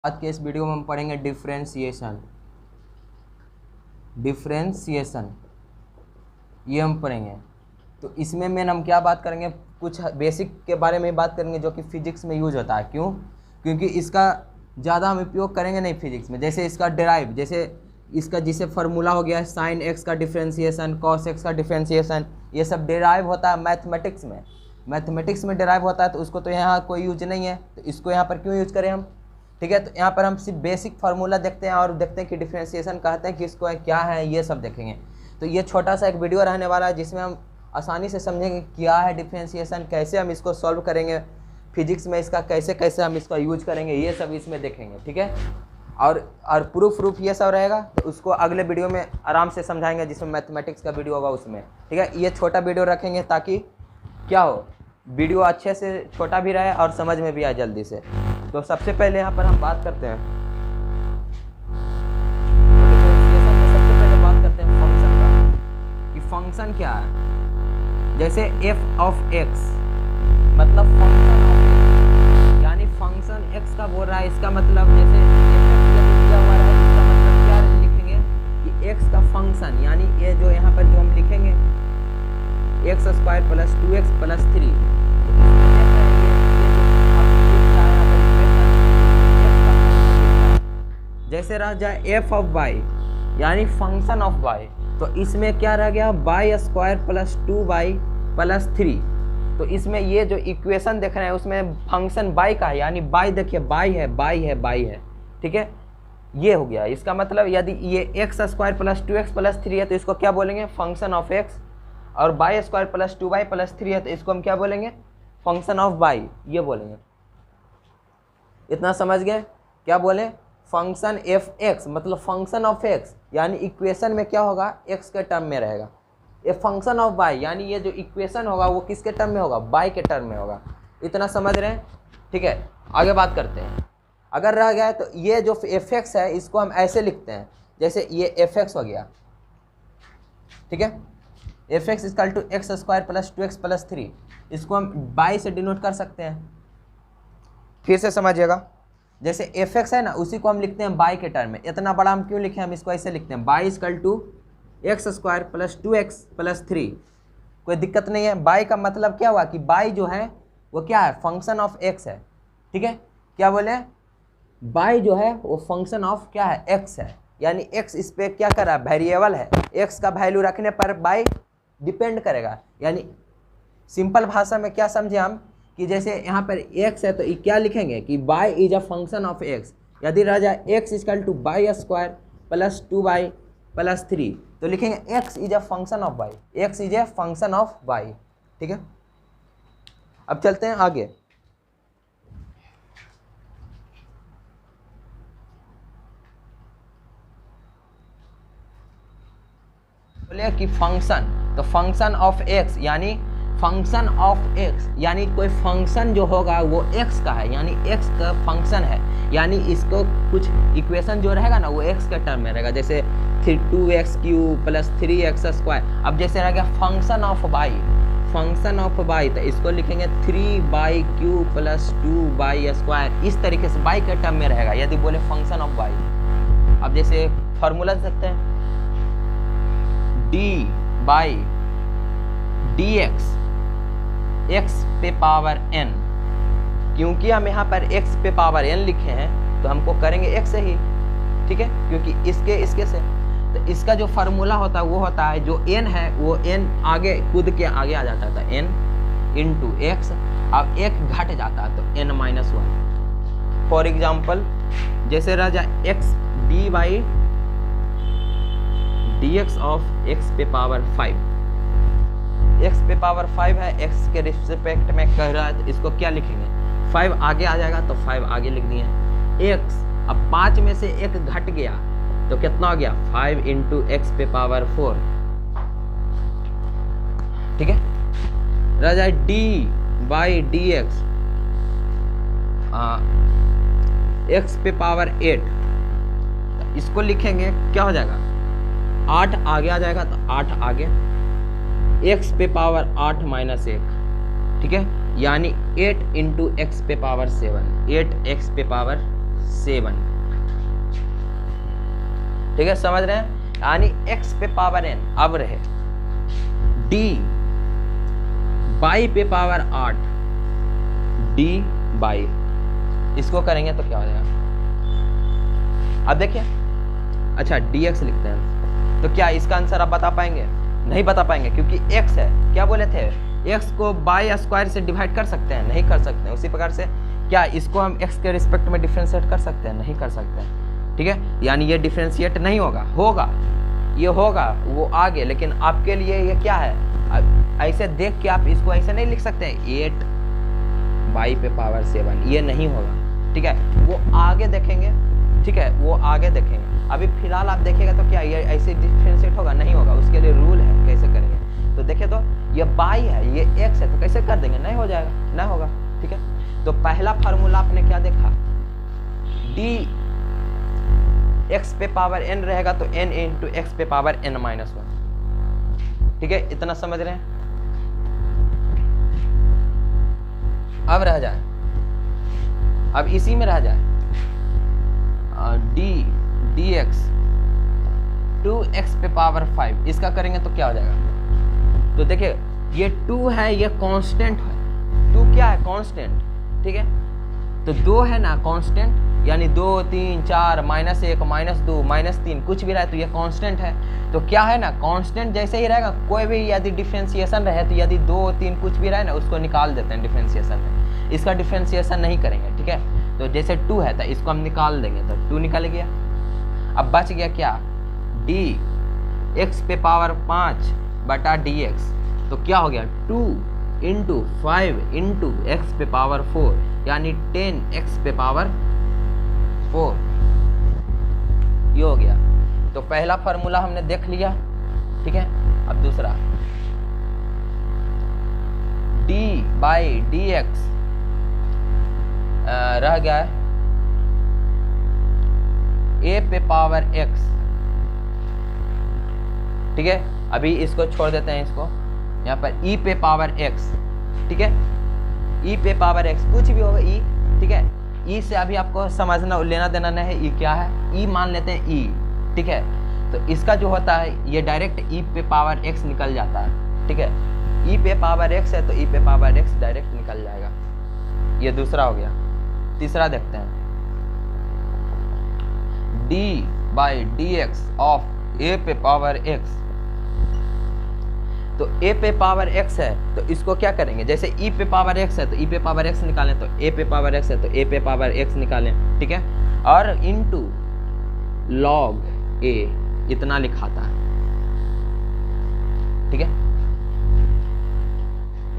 आज के इस वीडियो में हम पढ़ेंगे डिफ्रेंशिएशन। ये हम पढ़ेंगे। तो इसमें मेन हम क्या बात करेंगे, कुछ बेसिक के बारे में बात करेंगे जो कि फिजिक्स में यूज होता है। क्यों? क्योंकि इसका ज़्यादा हम उपयोग करेंगे नहीं फिजिक्स में। जैसे इसका डेराइव, जैसे इसका जिसे फार्मूला हो गया साइन एक्स का डिफ्रेंशिएशन, कॉस एक्स का डिफ्रेंशिएशन, ये सब डेराइव होता है मैथमेटिक्स में। मैथमेटिक्स में डेराइव होता है, तो उसको तो यहाँ कोई यूज नहीं है, तो इसको यहाँ पर क्यों यूज करें हम। ठीक है, तो यहाँ पर हम सिर्फ बेसिक फार्मूला देखते हैं और देखते हैं कि डिफ्रेंशिएशन कहते हैं कि इसको क्या है, ये सब देखेंगे। तो ये छोटा सा एक वीडियो रहने वाला है जिसमें हम आसानी से समझेंगे क्या है डिफ्रेंशिएशन, कैसे हम इसको सॉल्व करेंगे, फिजिक्स में इसका कैसे कैसे हम इसका यूज करेंगे, ये सब इसमें देखेंगे। ठीक है, और प्रूफ ये सब रहेगा, तो उसको अगले वीडियो में आराम से समझाएंगे जिसमें मैथमेटिक्स का वीडियो होगा उसमें। ठीक है, ये छोटा वीडियो रखेंगे ताकि क्या हो, वीडियो अच्छे से छोटा भी रहे और समझ में भी आए जल्दी से। तो सबसे पहले यहाँ पर हम बात करते हैं फंक्शन का, कि फंक्शन क्या है। जैसे एफ ऑफ एक्स मतलब फंक्शन ऑफ एक्स, यानी फंक्शन एक्स का बोल रहा है, इसका मतलब जैसे दिया हुआ है, इसका मतलब क्या लिखेंगे कि एक्स का फंक्शन, यानी ये जो यहाँ पर जो हम लिखेंगे x square plus 2x plus 3, जैसे रह जाए एफ ऑफ वाई यानी फंक्शन ऑफ वाई, तो इसमें क्या रह गया Y square plus 2y plus 3। तो इसमें ये जो इक्वेशन देख रहे हैं उसमें फंक्शन बाई का है, यानी बाई देखिए बाई है। ठीक है, ये हो गया। इसका मतलब यदि ये x square plus 2x plus 3 है तो इसको क्या बोलेंगे, फंक्शन ऑफ एक्स। और y square plus 2y plus 3 है तो इसको हम क्या बोलेंगे, फंक्शन ऑफ वाई, ये बोलेंगे। इतना समझ गए? क्या बोले, फंक्शन एफ एक्स मतलब फंक्शन ऑफ एक्स, यानी इक्वेशन में क्या होगा, एक्स के टर्म में रहेगा। ये फंक्शन ऑफ वाई, यानी ये जो इक्वेशन होगा वो किसके टर्म में होगा, वाई के टर्म में होगा। इतना समझ रहे हैं? ठीक है, आगे बात करते हैं। अगर रह गया तो ये जो एफ एक्स है इसको हम ऐसे लिखते हैं, जैसे ये एफ एक्स हो गया। ठीक है, f x equal to x square plus 2x plus 3, इसको हम बाई से डिनोट कर सकते हैं। फिर से समझिएगा, जैसे एफ एक्स है ना, उसी को हम लिखते हैं बाई के टर्म में। इतना बड़ा हम क्यों लिखे, हम इसको ऐसे लिखते हैं y equal to x square plus 2x plus 3। कोई दिक्कत नहीं है। बाई का मतलब क्या हुआ कि बाई जो है वो क्या है, फंक्शन ऑफ एक्स है। ठीक है, क्या बोले, बाई जो है वो फंक्शन ऑफ क्या है, एक्स है, यानी एक्स इस पर क्या कर रहा है, वेरिएबल है। एक्स का वैल्यू रखने पर बाई डिपेंड करेगा। यानी सिंपल भाषा में क्या समझे हम, कि जैसे यहाँ पर x है तो ये क्या लिखेंगे कि y is a function of x। यदि रह जाए x equal to y square plus 2y plus 3, तो लिखेंगे x is a function of y, x is a function of y। ठीक है, अब चलते हैं आगे। बोले कि फंक्शन, तो फंक्शन ऑफ x यानी फंक्शन ऑफ x, यानी कोई फंक्शन जो होगा वो x का है, यानी x का फंक्शन है, यानी इसको कुछ इक्वेशन जो रहेगा ना वो x के टर्म में रहेगा। जैसे 2x³ प्लस 3x स्क्वायर। अब जैसे रह गया फंक्शन ऑफ y, तो इसको लिखेंगे 3y³ प्लस 2y स्क्वायर। इस तरीके से y के टर्म में रहेगा यदि बोले फंक्शन ऑफ y। अब जैसे फॉर्मूला सकते हैं dy dx x पे पावर n, क्योंकि हम यहाँ पर x पे पावर n लिखे हैं तो हमको करेंगे x से ही। ठीक है, क्योंकि इसके से, तो इसका जो फार्मूला होता है वो होता है जो n है वो n आगे कूद के आगे आ जाता था, n इंटू एक्स। अब एक घट जाता है तो n-1। फॉर एग्जाम्पल जैसे रह जाए x dy dx of x पे पावर 5, x पे पावर 5 है, x के रिस्पेक्ट में कह रहा है तो इसको क्या लिखेंगे, 5 आगे आ जाएगा तो 5 आगे लिख दिए x। अब 5 में से एक घट गया तो कितना हो गया, 5 इंटू एक्स पे पावर 4। ठीक है, रह जाए dy dx x पे पावर 8, तो इसको लिखेंगे क्या हो जाएगा, 8 आगे आ जाएगा तो 8 आगे, x पे पावर 8 माइनस 1। ठीक है, यानी 8 इंटू एक्स पे पावर 7, 8x पे पावर 7। ठीक है, समझ रहे हैं? यानी x पे पावर n अब रहे d बाई पे पावर 8 d बाई, इसको करेंगे तो क्या हो जाएगा? अब देखिए, अच्छा dx लिखते हैं, तो क्या इसका आंसर आप बता पाएंगे? नहीं बता पाएंगे, क्योंकि x है, क्या बोले थे, x को बाई स्क्वायर से डिवाइड कर सकते हैं? नहीं कर सकते हैं। उसी प्रकार से क्या इसको हम x के रिस्पेक्ट में डिफ्रेंशिएट कर सकते हैं? नहीं कर सकते हैं। ठीक है, यानी ये डिफ्रेंशिएट नहीं होगा, ये होगा वो आगे, लेकिन आपके लिए ये क्या है, ऐसे देख के आप इसको ऐसे नहीं लिख सकते 8 बाई पे पावर 7, ये नहीं होगा। ठीक है, वो आगे देखेंगे। ठीक है, वो आगे देखेंगे। अभी फिलहाल आप देखेगा तो क्या ये ऐसे डिफ्रेंशिएट होगा? नहीं होगा। उसके लिए रूल है, कैसे करेंगे? तो देखिए, तो ये बाई है, ये x है, तो कैसे कर देंगे? नहीं हो जाएगा, नहीं होगा। ठीक है, तो पहला फार्मूला आपने क्या देखा, d x पे पावर n रहेगा तो n इंटू x पे पावर n-1। ठीक है, इतना समझ रहे हैं? अब रह जाए, अब इसी में रह जाए dx 2x पे पावर 5, इसका करेंगे तो क्या हो जाएगा? तो देखिए, ये 2 है, ये कांस्टेंट है। 2 क्या है? कांस्टेंट। ठीक है, तो 2 है ना कांस्टेंट, यानी 2 3 4 -1 -2 -3 कुछ भी रहे तो ये कांस्टेंट है। तो क्या है ना, कांस्टेंट जैसे ही रहेगा, कोई भी यदि डिफरेंशिएशन रहे तो यदि 2 3 कुछ भी रहे ना, उसको निकाल देते हैं डिफरेंशिएशन में। इसका डिफरेंशिएशन नहीं करेंगे। ठीक है, तो जैसे 2 है तो इसको हम निकाल देंगे, तो 2 निकल गया। अब बच गया क्या, d x पे पावर 5 बटा dx, तो क्या हो गया 2 इंटू 5 इंटू एक्स पे पावर 4, यानी 10x पे पावर 4, ये हो गया। तो पहला फार्मूला हमने देख लिया। ठीक है, अब दूसरा d बाई dx रह गया है a पे पावर x। ठीक है, अभी इसको छोड़ देते हैं, इसको यहाँ पर e पे पावर x। ठीक है, e पे पावर x कुछ भी होगा e। ठीक है, e से अभी आपको समझना, लेना देना नहीं है, e क्या है, e मान लेते हैं e। ठीक है, तो इसका जो होता है ये डायरेक्ट e पे पावर x निकल जाता है। ठीक है, e पे पावर x है तो e पे पावर x डायरेक्ट निकल जाएगा। ये दूसरा हो गया। तीसरा देखते हैं, d by dx of a पे पावर x। तो a पे पावर x है तो इसको क्या करेंगे, जैसे e पे पावर x है तो e पे पावर x निकालें, तो a पे पावर x है तो a पे पावर x निकालें। ठीक है, और इनटू log a इतना लिखाता है। ठीक है,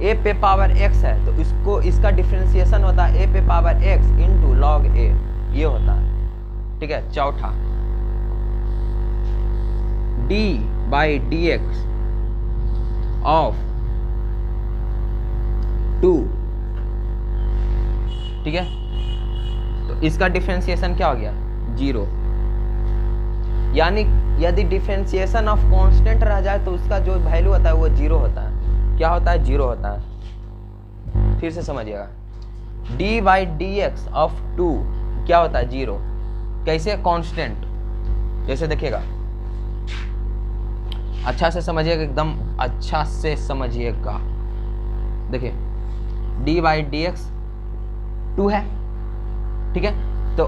a पे पावर x है तो इसको, इसका डिफरेंशिएशन होता है a पे power x into log a, ये होता है। ठीक है, चौथा d बाई dx ऑफ 2। ठीक है, तो इसका डिफरेंशिएशन क्या हो गया 0, यानी यदि डिफरेंशिएशन ऑफ कांस्टेंट रह जाए तो उसका जो वैल्यू होता है वो 0 होता है। क्या होता है, 0 होता है। फिर से समझिएगा, d बाई dx ऑफ 2 क्या होता है 0, कैसे, कांस्टेंट। जैसे देखिएगा, अच्छा से समझिएगा, एकदम अच्छा से समझिएगा। देखिए, d बाई dx 2 है। ठीक है, तो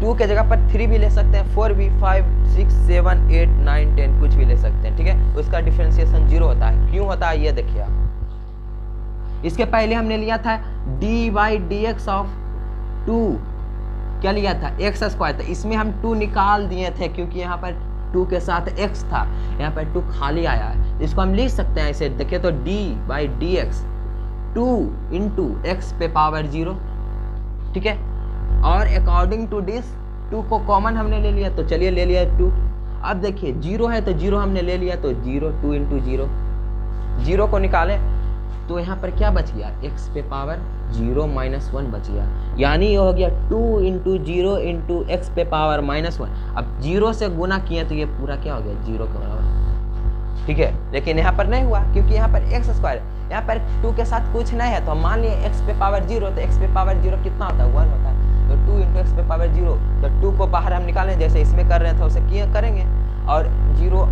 2 के जगह पर 3 भी ले सकते हैं, 4 भी, 5 6 7 8 9 10 कुछ भी ले सकते हैं। ठीक है, उसका डिफरेंशिएशन 0 होता है। क्यों होता है ये देखिए आप। इसके पहले हमने लिया था d बाई dx ऑफ 2, क्या लिया था, एक्स स्क्वायर था। इसमें हम 2 निकाल दिए थे क्योंकि यहाँ पर 2 के साथ x था, यहाँ पर 2 खाली आया है। इसको हम लिख सकते हैं ऐसे, देखिए तो d by dx 2 into x पे पावर 0। ठीक है, और अकॉर्डिंग टू दिस 2 को कॉमन हमने ले लिया, तो चलिए ले लिया 2। अब देखिए 0 है तो 0 हमने ले लिया, तो 0 2 इंटू 0, 0 को निकालें तो यहाँ पर क्या बच गया, x पे पावर 0 -1 बच गया, यानी ये हो गया 2 इंटू 0 इंटू एक्स पे पावर -1। अब 0 से गुना किए तो ये पूरा क्या हो गया 0 के बराबर। ठीक है, लेकिन यहाँ पर नहीं हुआ क्योंकि यहाँ पर एक्स स्क्वायर, यहाँ पर 2 के साथ कुछ नहीं है, तो हम मान लिए x पे पावर 0, तो x पे पावर 0 कितना होता है 1 होता है। तो 2 इंटू एक्स पे पावर 0, तो 2 को बाहर हम निकालें जैसे इसमें कर रहे थे उसे किए करेंगे, और 0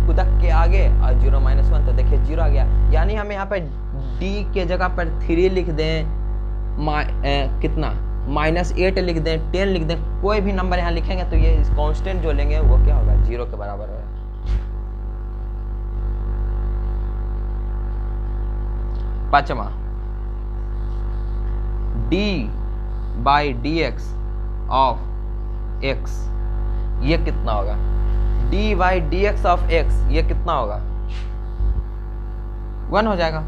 कुदक के आगे और 0 माइनस 1, तो देखिए 0 आ गया। यानी हम यहाँ पर d के जगह पर 3 लिख दें, कितना -8 लिख दें, 10 लिख दें, कोई भी नंबर यहाँ लिखेंगे तो ये कांस्टेंट जो लेंगे वो क्या होगा, 0 के बराबर होगा। पांचवा, d by d x of x, ये कितना होगा, d by d x of x, ये कितना होगा, 1 हो जाएगा।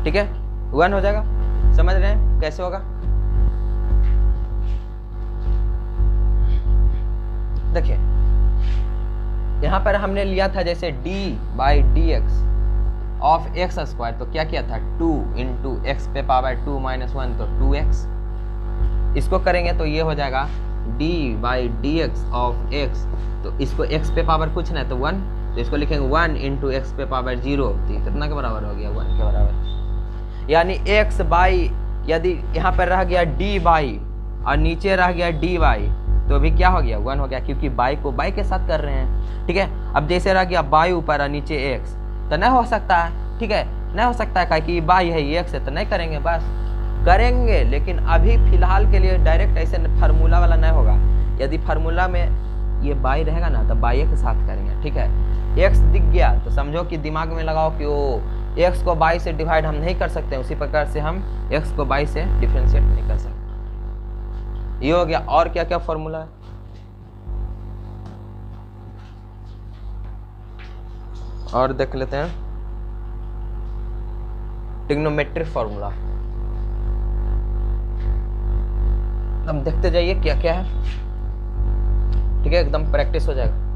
ठीक है, 1 हो जाएगा। समझ रहे हैं कैसे होगा? देखिए यहां पर हमने लिया था जैसे d by d x of x square, तो क्या किया था 2 इंटू एक्स पे पावर 2 माइनस 1, तो 2x। इसको करेंगे तो ये हो जाएगा d by d x of x, तो इसको x पे पावर कुछ नहीं तो 1, तो इसको लिखेंगे 1 इंटू एक्स पे पावर 0, तो कितना के बराबर हो गया, 1 के बराबर। यानी x बाई, यदि यहाँ पर रह गया d बाई और नीचे रह गया d बाई, तो भी क्या हो गया, 1 हो गया, क्योंकि बाई को बाई के साथ कर रहे हैं। ठीक है, अब जैसे रह गया बाई ऊपर और नीचे x, तो नहीं हो सकता है। ठीक है, नहीं हो सकता है कि बाई है ये x है, तो नहीं करेंगे, बस करेंगे, लेकिन अभी फिलहाल के लिए डायरेक्ट ऐसे फार्मूला वाला नहीं होगा। यदि फार्मूला में ये बाई रहेगा ना तो बाई के साथ करेंगे। ठीक है, x दिख गया तो समझो कि दिमाग में लगाओ कि ओ x को बाई से डिवाइड हम नहीं कर सकते, उसी प्रकार से हम x को बाई से डिफरेंशिएट नहीं कर सकते। ये हो गया। और क्या क्या फॉर्मूला है, और देख लेते हैं। ट्रिग्नोमेट्रिक फॉर्मूला हम देखते जाइए क्या क्या है। ठीक है, एकदम प्रैक्टिस हो जाएगा।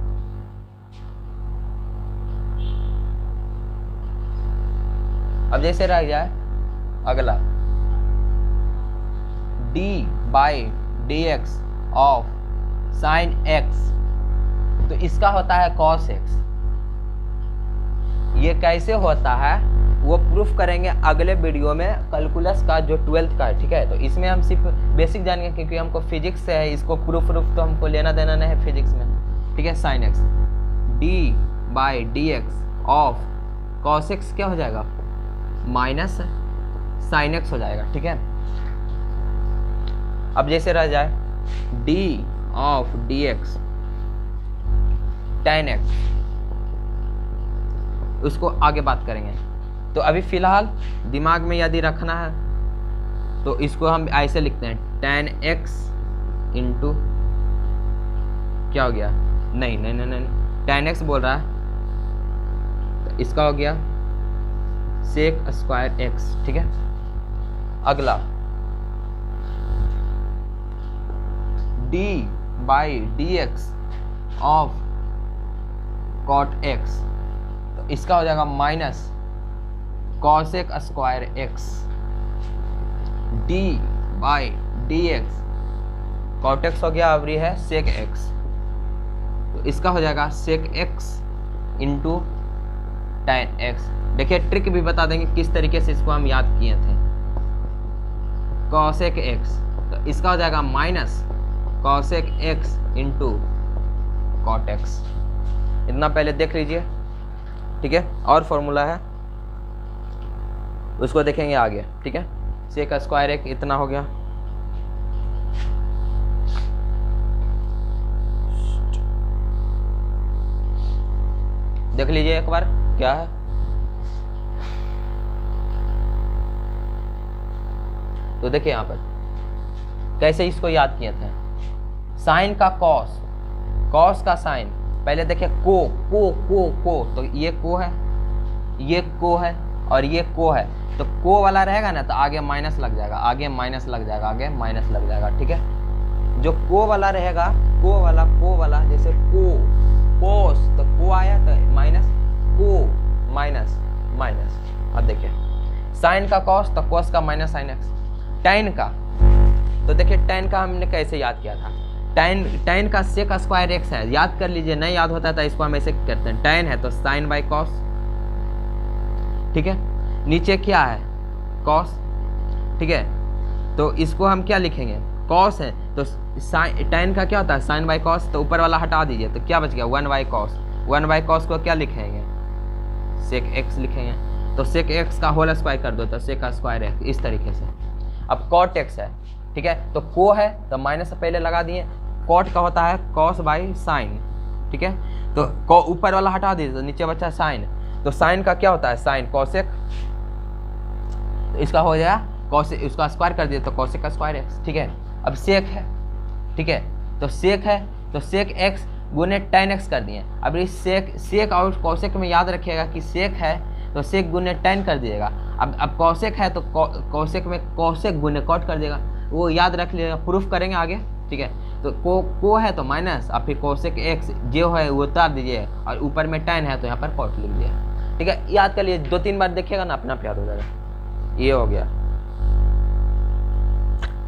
अब जैसे रह जाए अगला d by d x of sine x, तो इसका होता है cos x। ये कैसे होता है वो प्रूफ करेंगे अगले वीडियो में, कैलकुलस का जो 12th का है। ठीक है, तो इसमें हम सिर्फ बेसिक जानेंगे क्योंकि हमको फिजिक्स से है, इसको प्रूफ तो हमको लेना देना नहीं है फिजिक्स में। ठीक है, sine x, d by d x of cos x क्या हो जाएगा, माइनस साइन x हो जाएगा। ठीक है, अब जैसे रह जाए d of D x tan x, उसको आगे बात करेंगे। तो अभी फिलहाल दिमाग में यदि रखना है तो इसको हम ऐसे लिखते हैं tan x इंटू क्या हो गया, नहीं नहीं नहीं नहीं tan x बोल रहा है, तो इसका हो गया sec स्क्वायर x। ठीक है, अगला d by d x of cot x, तो इसका हो जाएगा minus cosec square x, d by d x cot x हो गया, अब रही है sec x, तो इसका हो जाएगा sec x into tan x। देखिए ट्रिक भी बता देंगे किस तरीके से इसको हम याद किए थे। cosec x, तो इसका हो जाएगा minus cosec x into cot x। इतना पहले देख लीजिए। ठीक है, और फॉर्मूला है उसको देखेंगे आगे। ठीक है, sec स्क्वायर एक इतना हो गया, देख लीजिए एक बार क्या है। तो देखिए यहाँ पर कैसे इसको याद किए थे, साइन का कॉस, कॉस का साइन, पहले देखिए को, तो ये को है, ये को है और ये को है, तो को वाला रहेगा ना तो आगे माइनस लग जाएगा, आगे माइनस लग जाएगा, आगे माइनस लग जाएगा। ठीक है, जो को वाला रहेगा, को वाला जैसे को कोस, तो को आया तो माइनस, को माइनस माइनस। अब देखिए साइन का कॉस, तो कॉस का माइनस साइन एक्स। टैन का, तो देखिए टैन का हमने कैसे याद किया था, टैन का सेक स्क्वायर एक्स है, याद कर लीजिए, नहीं याद होता था इसको हम ऐसे करते हैं, टैन है तो साइन बाई कॉस। ठीक है, नीचे क्या है, कॉस। ठीक है, तो इसको हम क्या लिखेंगे, कॉस है तो साइन, tan का क्या होता है साइन बाई कॉस, तो ऊपर वाला हटा दीजिए तो क्या बच गया 1 बाई कॉस। 1 बाई कॉस को क्या लिखेंगे सेक एक्स लिखेंगे, तो सेक एक्स का होल स्क्वायर कर दो तो सेक का स्क्वायर है इस तरीके से। अब कॉट एक्स है, ठीक है, तो को है तो माइनस से पहले लगा दिए, कॉट का होता है कॉस बाई साइन, ठीक है, तो को ऊपर वाला हटा दीजिए तो नीचे बचा साइन, तो साइन का क्या होता है साइन कॉसेक, तो इसका हो जाएगा कॉसेक, उसका स्क्वायर कर दिए तो कॉसेक का स्क्वायर एक्स, ठीक है। अब सेक है, ठीक है, तो सेक है तो सेक एक्स गुने tan एक्स कर दिए। अब इस सेक और कॉसेक में याद रखिएगा कि सेक है तो सेक गुने tan कर दिएगा, अब कॉसेक है तो कॉसेक में कॉसेक गुने कॉट कर देगा, वो याद रख लीजिएगा, प्रूफ करेंगे आगे, ठीक है। तो को है तो माइनस, और फिर कॉसेक एक्स जो है वो उतार दीजिए, और ऊपर में tan है तो यहाँ पर कॉट लिख दिया, ठीक है। याद कर लिए 2-3 बार देखिएगा ना अपना याद हो जाएगा। ये हो गया,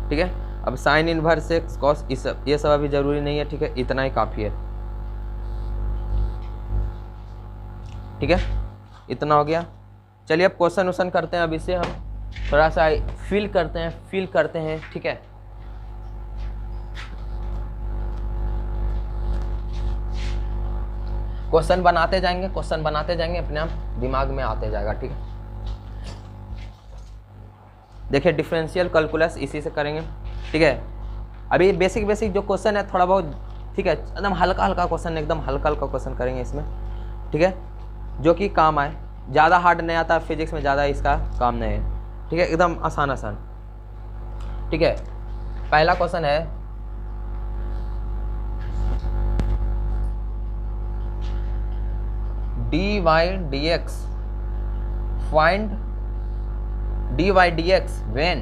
ठीक है। अब साइन इनवर्स एक्स कॉस ये सब अभी जरूरी नहीं है, ठीक है, इतना ही काफ़ी है, ठीक है, इतना हो गया। चलिए अब क्वेश्चन वोश्चन करते हैं, अब इसे हम थोड़ा सा फिल करते हैं, ठीक है। क्वेश्चन बनाते जाएंगे अपने आप दिमाग में आते जाएगा, ठीक है। देखिए डिफरेंशियल कैलकुलस इसी से करेंगे, ठीक है। अभी बेसिक जो क्वेश्चन है थोड़ा बहुत, ठीक है, एकदम हल्का क्वेश्चन, एकदम हल्का क्वेश्चन करेंगे इसमें, ठीक है, जो कि काम आए। ज़्यादा हार्ड नहीं आता फिजिक्स में, ज़्यादा इसका काम नहीं है, ठीक है, एकदम आसान, ठीक है। पहला क्वेश्चन है dy dx, find dy dx when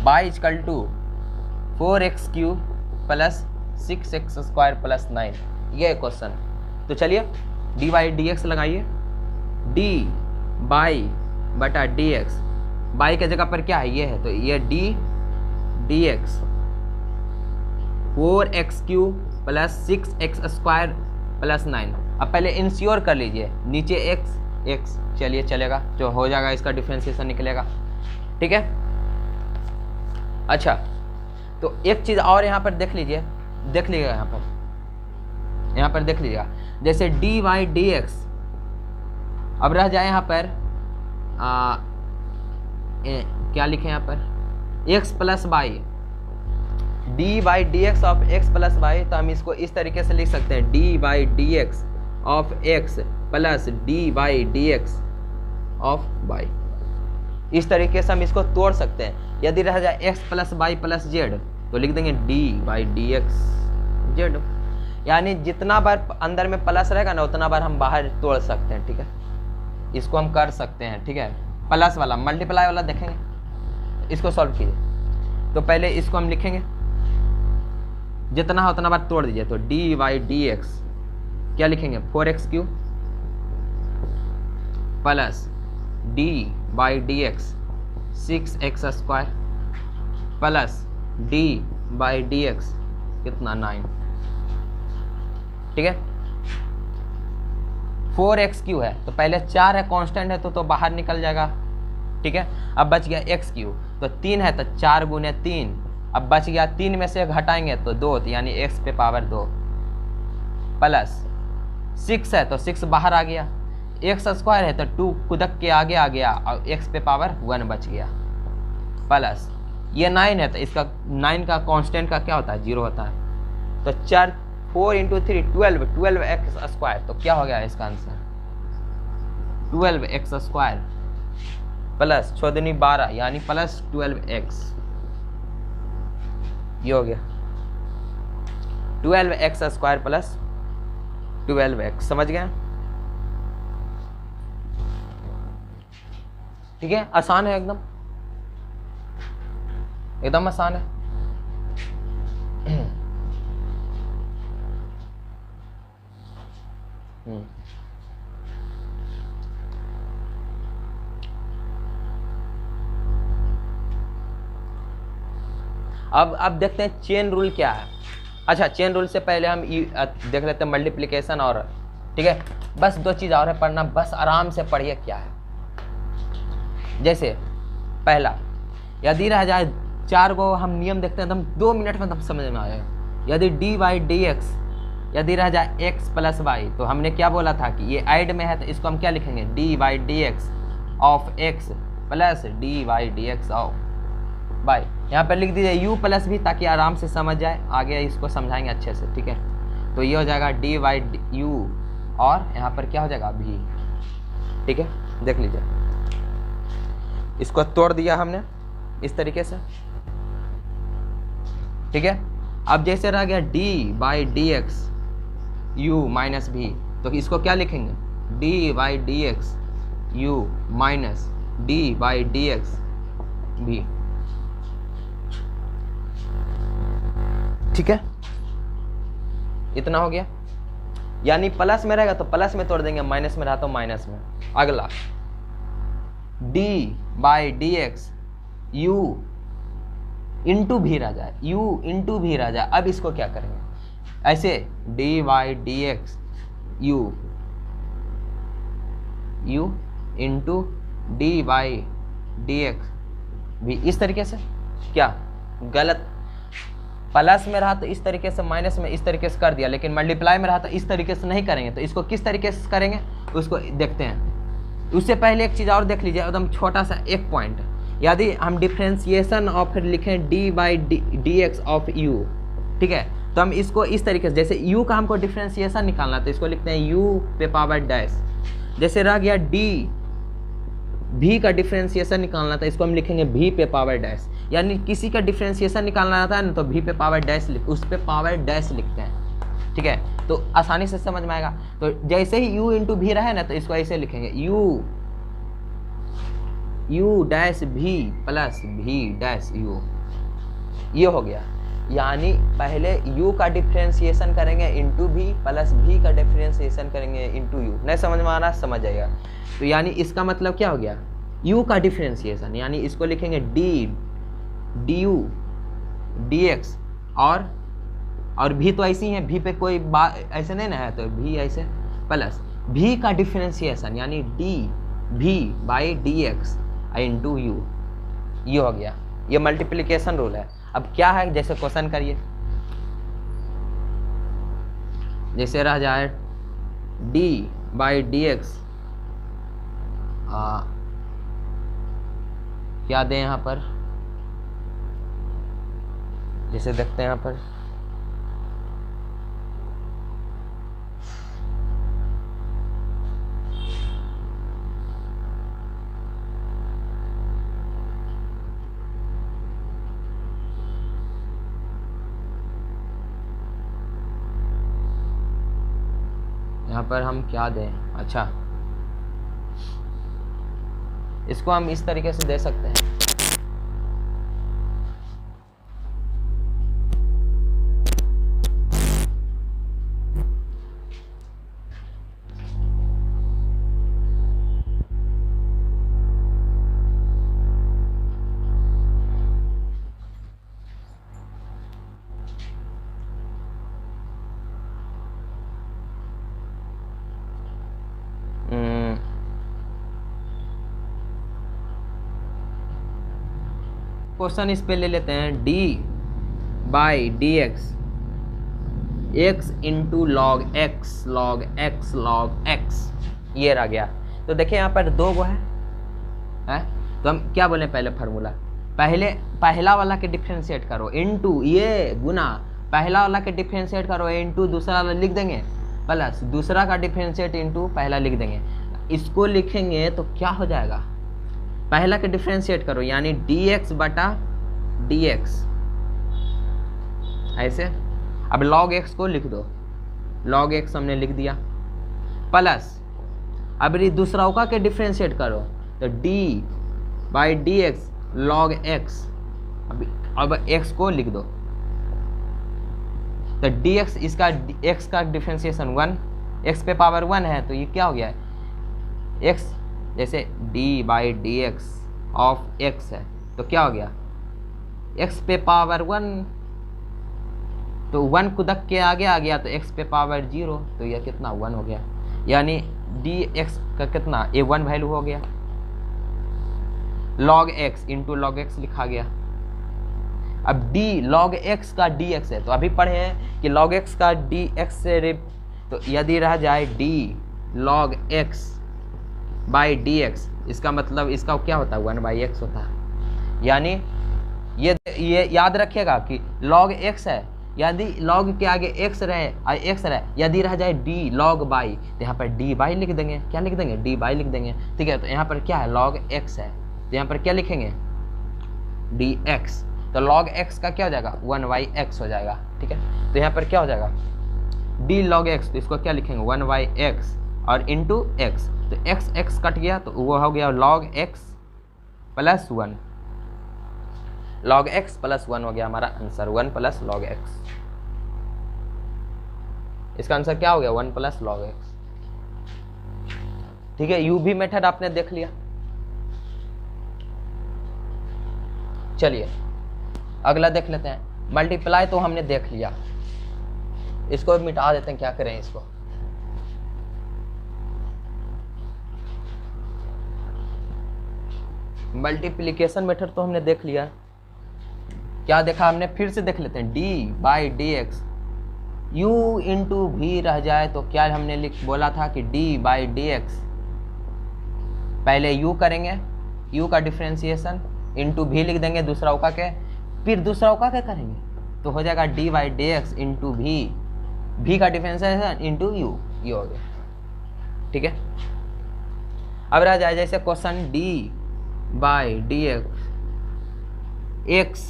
y is equal to 4x cube plus 6x square plus 9, ये क्वेश्चन। तो चलिए dy dx लगाइए, d बाई बटा dx, बाई के जगह पर क्या है ये है, तो ये d dx 4x cube plus 6x square plus 9। अब पहले इंश्योर कर लीजिए, नीचे x, चलिए चलेगा, जो हो जाएगा इसका डिफरेंशिएशन निकलेगा, ठीक है। अच्छा, तो एक चीज़ और यहाँ पर देख लीजिएगा, यहाँ पर देख लीजिएगा, जैसे dy dx, अब रह जाए यहाँ पर क्या लिखे यहाँ पर x plus y, dy dx of x plus y, तो हम इसको इस तरीके से लिख सकते हैं dy dx of x plus dy dx of y, इस तरीके से हम इसको तोड़ सकते हैं। यदि रह जाए x plus y plus z तो लिख देंगे dy dx जेड, यानी जितना बार अंदर में प्लस रहेगा ना उतना बार हम बाहर तोड़ सकते हैं, ठीक है, इसको हम कर सकते हैं, ठीक है। प्लस वाला मल्टीप्लाई वाला देखेंगे, इसको सॉल्व कीजिए, तो पहले इसको हम लिखेंगे, जितना है उतना बार तोड़ दीजिए, तो dy dx क्या लिखेंगे 4x cube plus dy dx 6x square plus dy dx कितना 9, ठीक है। 4x क्यू है तो पहले 4 है, कांस्टेंट है तो बाहर निकल जाएगा, ठीक है। अब बच गया x क्यू, तो 3 है तो 4 गुने 3, अब बच गया 3 में से घटाएंगे तो 2, तो यानी x पे पावर 2 प्लस 6 है तो 6 बाहर आ गया, x स्क्वायर है तो 2 कुदक के आगे आ गया और x पे पावर 1 बच गया, प्लस ये 9 है तो इसका 9 का कांस्टेंट का क्या होता है 0 होता है, तो 4 इंटू 3 12x स्क्वायर, तो क्या हो गया इसका आंसर 12x स्क्वायर प्लस 6 दूनी 12 यानी प्लस 12x, ये हो गया 12x स्क्वायर प्लस 12x, समझ गए, ठीक है। आसान है, एकदम आसान है। अब देखते हैं चेन रूल क्या है। अच्छा, चेन रूल से पहले हम देख लेते हैं मल्टीप्लिकेशन, और ठीक है, बस 2 चीज़ और है पढ़ना, बस आराम से पढ़िए क्या है। जैसे पहला यदि रह जाए 4 को हम नियम देखते हैं तो हम 2 मिनट में तब समझ में आएगा। यदि डी बाई डी एक्स यदि रह जाए एक्स प्लस वाई, तो हमने क्या बोला था कि ये ऐड में है तो इसको हम क्या लिखेंगे, d by d x of x plus d by d x of y. यहाँ पर लिख दीजिए यू प्लस भी, ताकि आराम से समझ जाए, आगे इसको समझाएंगे अच्छे से, ठीक है। तो ये हो जाएगा डी बाई यू और यहाँ पर क्या हो जाएगा भी, ठीक है। देख लीजिए, इसको तोड़ दिया हमने इस तरीके से, ठीक है। अब जैसे रह गया D by d x you minus भी, तो इसको क्या लिखेंगे, d by d x you minus D by d x भी, ठीक है। इतना हो गया, यानी प्लस में रहेगा तो प्लस में तोड़ देंगे, माइनस में रहा तो माइनस में। अगला D by d x you into भी रह जाए, यू इंटू भी रह जाए। अब इसको क्या करेंगे, ऐसे D by d x you into D by d x भी, इस तरीके से। क्या गलत, प्लस में रहा तो इस तरीके से, माइनस में इस तरीके से कर दिया, लेकिन मल्टीप्लाई में रहा तो इस तरीके से नहीं करेंगे। तो इसको किस तरीके से करेंगे उसको देखते हैं। उससे पहले एक चीज़ और देख लीजिए, एकदम छोटा सा एक पॉइंट। यदि हम डिफ्रेंसिएशन और फिर लिखें D by d x of you, ठीक है, तो हम इसको इस तरीके से, जैसे u का हमको डिफ्रेंसिएशन निकालना, तो इसको लिखते हैं u पे पावर डैश। जैसे रह गया d v का डिफ्रेंसिएशन निकालना था, इसको हम लिखेंगे v पे पावर डैश। यानी किसी का डिफ्रेंसिएशन निकालना था ना, तो v पे पावर डैश उस पे पावर डैश लिखते हैं, ठीक है। तो आसानी से समझ में आएगा। तो जैसे ही u इंटू भी रहे ना, तो इसको ऐसे लिखेंगे u dash v plus v dash u, ये हो गया। यानी पहले u का डिफ्रेंसिएशन करेंगे इंटू भी प्लस v का डिफ्रेंसिएशन करेंगे इंटू u। नहीं समझ में आ रहा, समझ जाएगा। तो यानी इसका मतलब क्या हो गया, u का डिफ्रेंसिएशन, यानी इसको लिखेंगे डी यू डी एक्स और v तो ऐसी है, v पे कोई बात ऐसे नहीं ना है, तो v ऐसे प्लस v का डिफ्रेंसिएशन यानी D v by d x into you, ये हो गया। ये मल्टीप्लिकेशन रूल है। अब क्या है, जैसे क्वेश्चन करिए, जैसे रह जाए d बाई डी एक्स, क्या दें यहाँ पर, जैसे देखते हैं यहाँ पर हम क्या दें। अच्छा, इसको हम इस तरीके से दे सकते हैं, क्वेश्चन इस पे ले लेते हैं, d by d x into log x log x log x, ये रह गया। तो देखिए यहाँ पर 2 गो है, तो हम क्या बोले, पहले फार्मूला, पहला वाला के डिफ्रेंशिएट करो इंटू ये गुना, पहला वाला के डिफ्रेंशिएट करो इंटू दूसरा वाला लिख देंगे, प्लस दूसरा का डिफ्रेंशिएट इंटू पहला लिख देंगे। इसको लिखेंगे तो क्या हो जाएगा, पहला के डिफ्रेंशिएट करो यानी dx बटा dx, ऐसे। अब log x को लिख दो, log x हमने लिख दिया, प्लस अब दूसरा का के डिफ्रेंशिएट करो तो d by d x log x, अब x को लिख दो, तो dx, इसका x का डिफ्रेंशिएशन 1, x पे पावर 1 है, तो ये क्या हो गया है x, जैसे d by d x of x है, तो क्या हो गया x पे पावर 1, तो 1 कुदक के आगे आ गया तो x पे पावर 0, तो यह कितना 1 हो गया, यानी dx का कितना a1 वैल्यू हो गया। log x into log x लिखा गया। अब d log x का dx है, तो अभी पढ़े हैं कि log x का dx से तो यदि रह जाए d log x by dx, इसका मतलब इसका क्या होता है 1/x होता है। यानी ये याद रखिएगा कि log x है, यदि log के आगे x रहे यदि रह जाए d log बाई, तो यहाँ पर d बाई लिख देंगे। क्या लिख देंगे? d बाई लिख देंगे। ठीक है, तो यहाँ पर क्या है log x है, तो यहाँ पर क्या लिखेंगे dx, तो log x का क्या हो जाएगा 1/x हो जाएगा। ठीक है, तो यहाँ पर क्या हो जाएगा d log x, तो इसको क्या लिखेंगे 1/x और इंटू x, तो x कट गया तो वो हो गया log x plus 1, log x plus 1 हो गया हमारा आंसर, 1 प्लस log x। इसका आंसर क्या हो गया 1 प्लस log x। ठीक है, UV मेथड आपने देख लिया। चलिए अगला देख लेते हैं। मल्टीप्लाई तो हमने देख लिया, इसको मिटा देते हैं। क्या करें इसको, मल्टीप्लिकेशन मेथड तो हमने देख लिया। क्या देखा हमने, फिर से देख लेते हैं। d by d x u into भी रह जाए तो क्या हमने बोला था कि d बाई डी एक्स, पहले u करेंगे, u का डिफ्रेंसिएशन इंटू भी लिख देंगे दूसरा उका के, फिर दूसरा उका के करेंगे तो हो जाएगा d by d x into भी का डिफ्रेंसिएशन इंटू u, ये हो गया। ठीक है, अब रह जाए जैसे question d by d x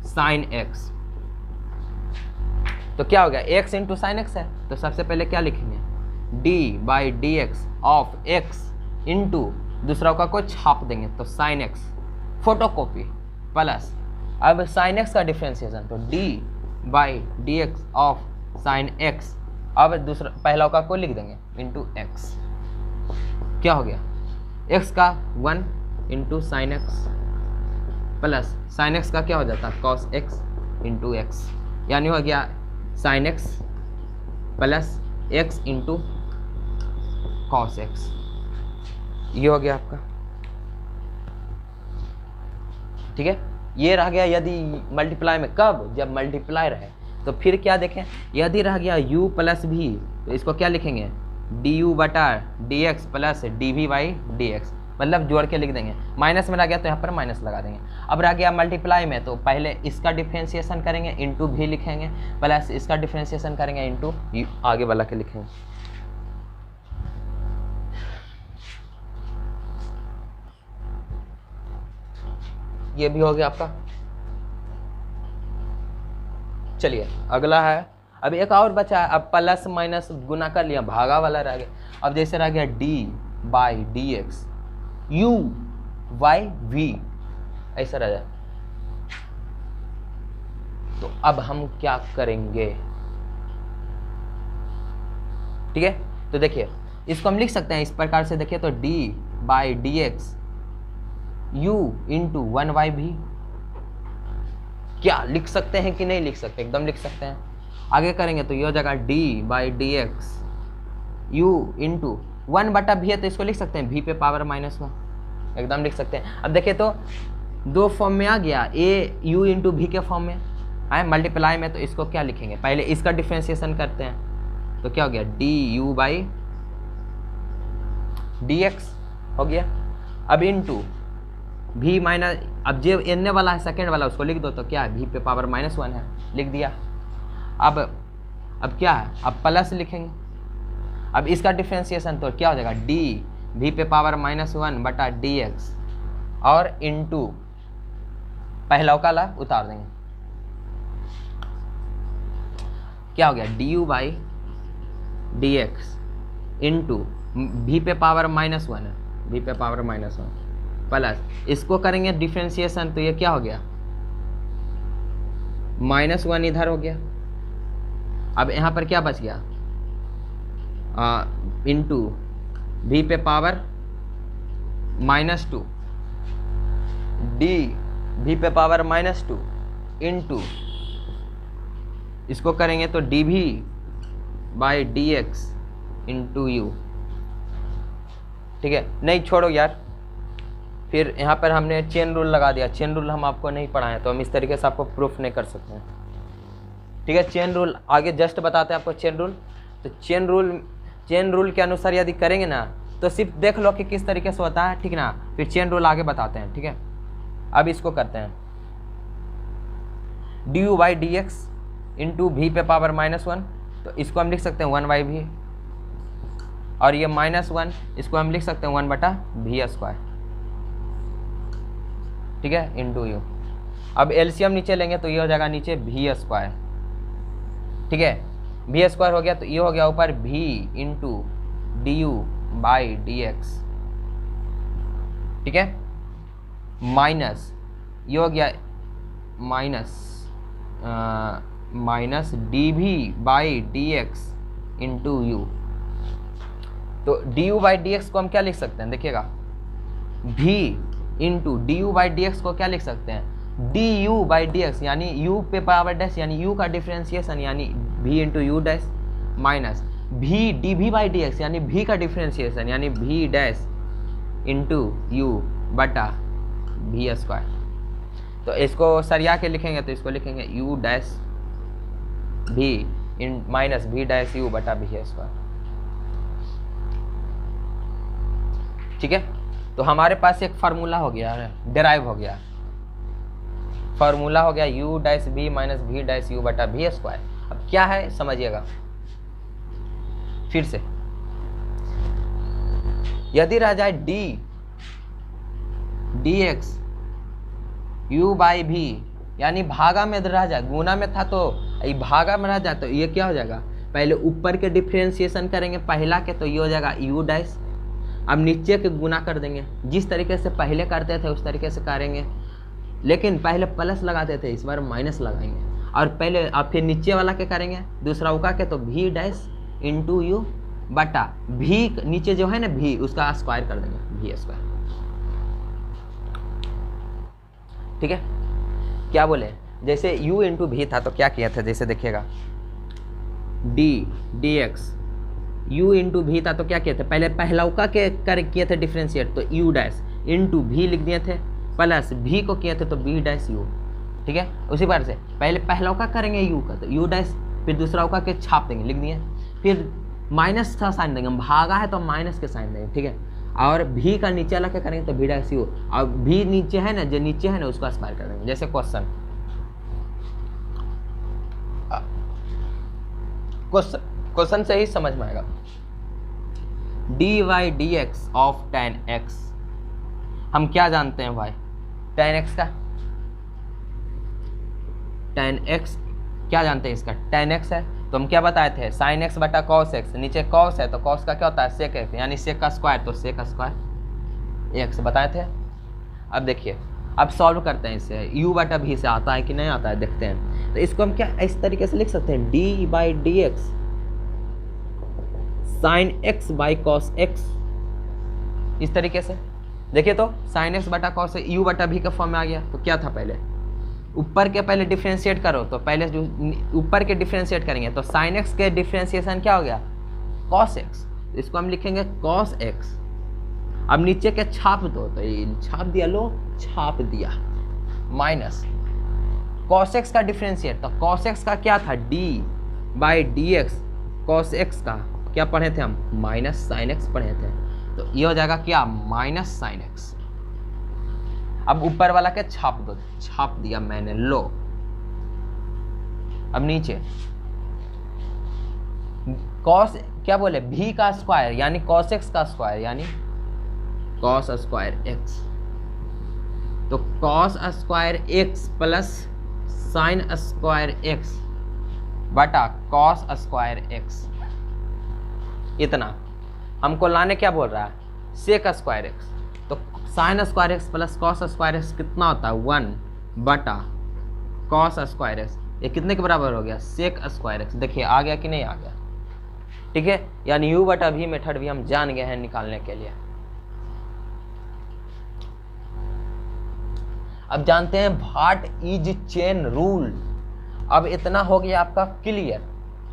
sine x, तो क्या हो गया x इंटू साइन x है, तो सबसे पहले क्या लिखेंगे d by d x of x into दूसरा का को छाप देंगे तो साइन x, फोटोकॉपी प्लस अब साइन x का डिफ्रेंसिएशन तो d by d x of sine x, अब दूसरा पहला का को लिख देंगे इंटू x, क्या हो गया x का 1 into sine x plus sign x का क्या हो जाता है cos x इंटू x, यानी हो गया sine x plus x into cos x, ये हो गया आपका। ठीक है, ये रह गया यदि मल्टीप्लाई में, कब जब मल्टीप्लाई रहे। तो फिर क्या देखें, यदि रह गया u प्लस भी, तो इसको क्या लिखेंगे du बटा d x plus d v by d x, मतलब जोड़ के लिख देंगे। माइनस में रह गया तो यहाँ पर माइनस लगा देंगे। अब रह गया मल्टीप्लाई में, तो पहले इसका डिफ्रेंसिएशन करेंगे इंटू भी लिखेंगे, प्लस इसका डिफ्रेंसिएशन करेंगे इंटू आगे वाला के लिखेंगे। ये भी हो गया आपका। चलिए अगला है, अब एक और बचा है। अब प्लस माइनस गुना कर लिया, भागा वाला रह गया। अब जैसे रह गया d by d x u y v, ऐसा रह जाए। तो अब हम क्या करेंगे, ठीक है, तो देखिए इसको हम लिख सकते हैं इस प्रकार से। देखिए तो d by d x u into 1/v, क्या लिख सकते हैं कि नहीं लिख सकते, एकदम लिख सकते हैं। आगे करेंगे तो ये हो जाएगा d by d x u into 1/v है, तो इसको लिख सकते हैं v पे पावर -1, एकदम लिख सकते हैं। अब देखिए तो दो फॉर्म में आ गया, a u इंटू v के फॉर्म में है मल्टीप्लाई में, तो इसको क्या लिखेंगे, पहले इसका डिफ्रेंसिएशन करते हैं तो क्या हो गया du बाई डी एक्स हो गया। अब इंटू v माइनस, अब जो एन वाला है सेकेंड वाला उसको लिख दो, तो क्या है v पे पावर -1 है, लिख दिया। अब क्या है, अब प्लस लिखेंगे। अब इसका डिफ्रेंसिएशन तो क्या हो जाएगा d v पे पावर -1 बटा डी एक्स और इंटू पहला वाला उतार देंगे, क्या हो गया du by d x into v पे पावर -1 है, v पे पावर -1 प्लस इसको करेंगे डिफ्रेंसिएशन, तो ये क्या हो गया -1 इधर हो गया। अब यहाँ पर क्या बच गया इंटू v पे पावर -2 d v पे पावर -2 इंटू इसको करेंगे तो dv by d x into you. ठीक है, नहीं छोड़ो यार, फिर यहाँ पर हमने चेन रूल लगा दिया। चेन रूल हम आपको नहीं पढ़ाएं तो हम इस तरीके से आपको प्रूफ नहीं कर सकते हैं, ठीक है। चेन रूल आगे जस्ट बताते हैं आपको चेन रूल। तो चेन रूल के अनुसार यदि करेंगे ना तो सिर्फ देख लो कि किस तरीके से होता है, ठीक ना। फिर चेन रूल आगे बताते हैं, ठीक है। अब इसको करते हैं du/dx इंटू v पे पावर -1, तो इसको हम लिख सकते हैं 1/v, और ये -1 इसको हम लिख सकते हैं 1/v², ठीक है, इंटू यू। अब एलसीएम नीचे लेंगे तो ये हो जाएगा नीचे v², ठीक है। v² हो गया तो ये हो गया ऊपर v इंटू du/dx, ठीक है, माइनस ये हो गया माइनस dv/dx इंटू यू। तो du/dx को हम क्या लिख सकते हैं, देखिएगा, v इंटू du/dx को क्या लिख सकते हैं, du/dx यानी u पे पावर डैश यानी u का डिफरेंशिएशन यानी v into you dash, minus v dv/dx यानी v का डिफरेंशिएशन यानी v डैश इंटू यू बटा v²। तो इसको सरिया के लिखेंगे तो इसको लिखेंगे u डैश v इन माइनस v डैश u बटा v², ठीक है। तो हमारे पास एक फार्मूला हो गया है, डेराइव हो गया, फार्मूला हो गया u dash v minus v dash u बटा v²। अब क्या है समझिएगा फिर से, यदि रह जाए dx u/v यानी भागा में रह जाए, गुना में था तो भागा में रह जाए तो ये क्या हो जाएगा, पहले ऊपर के डिफ्रेंशिएशन करेंगे पहला के तो ये हो जाएगा u डैश, अब नीचे के गुना कर देंगे, जिस तरीके से पहले करते थे उस तरीके से करेंगे, लेकिन पहले प्लस लगाते थे इस बार माइनस लगाएंगे, और पहले अब फिर नीचे वाला के करेंगे दूसरा उका के तो v डैश इंटू यू बटा v नीचे जो है ना v उसका स्क्वायर कर देंगे v², ठीक है। क्या बोले, जैसे u इंटू v था तो क्या किया था, जैसे देखिएगा dx u इंटू v था तो क्या किए थे, पहले पहला उका के कर किए थे डिफ्रेंशिएट तो u डैश इंटू v लिख दिए थे, प्लस v को किए थे तो v डैश u, ठीक है। उसी बार से पहले पहला उका करेंगे u का तो u डैश, फिर दूसरा उका के छाप देंगे, लिख दिए, फिर माइनस का साइन देंगे, भागा है तो माइनस के साइन देंगे, ठीक है। और v का नीचे वाला क्या करेंगे तो v डैश u, और v नीचे है ना, जो नीचे है ना उसको स्क्वायर कर देंगे, जैसे क्वेश्चन से ही समझ में आएगा। dy/dx ऑफ tan x, हम क्या जानते हैं भाई, tan x का, tan x क्या जानते हैं, इसका tan x है तो हम क्या बताए थे, sin x बटा cos x, नीचे cos है तो cos का क्या होता है sec x यानी sec का स्क्वायर तो sec स्क्वायर x बताए थे। अब देखिए अब सॉल्व करते हैं इसे, u/v से आता है कि नहीं आता है देखते हैं। तो इसको हम क्या इस तरीके से लिख सकते हैं, d/dx sin x by cos x, इस तरीके से देखिए तो sin x बटा cos u/v का फॉर्म में आ गया। तो क्या था, पहले ऊपर के पहले डिफ्रेंशिएट करो, तो पहले जो ऊपर के डिफ्रेंशिएट करेंगे तो sin x के डिफ्रेंशिएशन क्या हो गया cos x, इसको हम लिखेंगे cos x। अब नीचे के छाप दो तो ये छाप दिया, लो छाप दिया, माइनस cos x का डिफ्रेंशिएट तो cos x का क्या था d/dx cos x का क्या पढ़े थे हम, माइनस sin x पढ़े थे, तो ये हो जाएगा क्या माइनस sin x। अब ऊपर वाला के छाप दो, छाप दिया मैंने, लो। अब नीचे cos क्या बोले v का स्क्वायर यानी cos x का स्क्वायर यानी cos स्क्वायर x, तो cos square x plus sin square x बटा cos स्क्वायर x, इतना हमको लाने क्या बोल रहा है sec स्क्वायर x, तो sin square x plus cos square x कितना होता है 1 बटा cos स्क्वायर x, ये कितने के बराबर हो गया sec स्क्वायर x। देखिए आ गया कि नहीं आ गया, ठीक है। यानी u/v मेथड भी हम जान गए हैं निकालने के लिए। अब जानते हैं व्हाट इज चेन रूल। अब इतना हो गया आपका क्लियर।